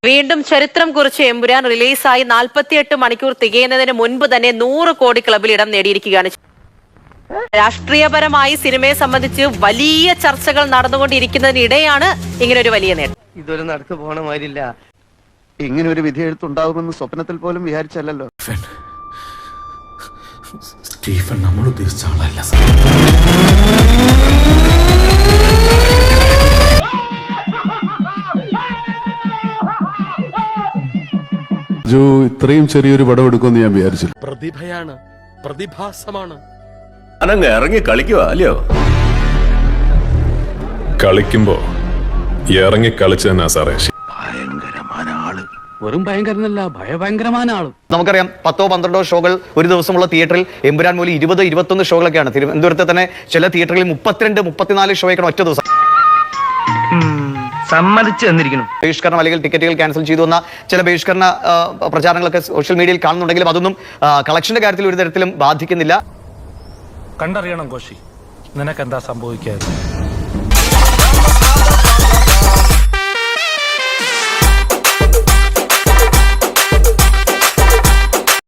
വീണ്ടും ചരിത്രം കുറിച്ച് എമ്പുരാൻ റിലീസായി 48 മണിക്കൂർ തികയുന്നതിന് മുൻപ് തന്നെ 100 കോടി ക്ലബിൽ ഇടം നേടിയിരിക്കുകയാണ്. രാഷ്ട്രീയപരമായി സിനിമയെ സംബന്ധിച്ച് വലിയ ചർച്ചകൾ നടന്നുകൊണ്ടിരിക്കുന്നതിനിടെയാണ് ഇങ്ങനൊരു വലിയ നേട്ടം. ഇതൊരു നടക്ക് പോണ മാതിരില്ല. ഇങ്ങനെ ഒരു വിധി എഴുത്തുണ്ടാകുമെന്ന് സ്വപ്നത്തിൽ പോലും വിചാരിച്ചല്ലോ. സ്റ്റീഫൻ നമ്മൾ ഉദ്ദേശിച്ച ആളല്ല. ഇത്രയും ചെറിയൊരു പടം എടുക്കുമെന്ന് ഞാൻ വിചാരിച്ചില്ല. പ്രതിഭയാണ്, പ്രതിഭാസമാണ്. അനങ്ങ് ഇറങ്ങി കളിക്കുവാ അല്ലയോ? കളിക്കുമ്പോ ഇറങ്ങി കളിച്ചു തന്നെ സാറേ. ഭയങ്കരമായ ആള്. വെറും ഭയങ്കരനല്ല, ഭയങ്കരമായ ആള്. നമുക്കറിയാം 10-12 ഷോകൾ ഒരു ദിവസമുള്ള തിയേറ്ററിൽ എമ്പുരാൻ മൂലം 20-21 ഷോകളൊക്കെയാണ്. തിരുവനന്തപുരത്ത് തന്നെ ചില തിയേറ്ററുകളിൽ 32-34 ഷോയൊക്കെയാണ് ഒറ്റ ദിവസം. സമ്മതിച്ചു തന്നിരിക്കുന്നു. ബഹിഷ്കരണം അല്ലെങ്കിൽ ടിക്കറ്റുകൾ ക്യാൻസൽ ചെയ്തു വന്ന ചില ബഹിഷ്കരണ പ്രചാരണങ്ങളൊക്കെ സോഷ്യൽ മീഡിയയിൽ കാണുന്നുണ്ടെങ്കിലും അതൊന്നും കളക്ഷന്റെ കാര്യത്തിൽ ഒരു തരത്തിലും ബാധിക്കുന്നില്ല. കണ്ടറിയണം കോശി, നിനക്കെന്താ സംഭവിക്കാതെ.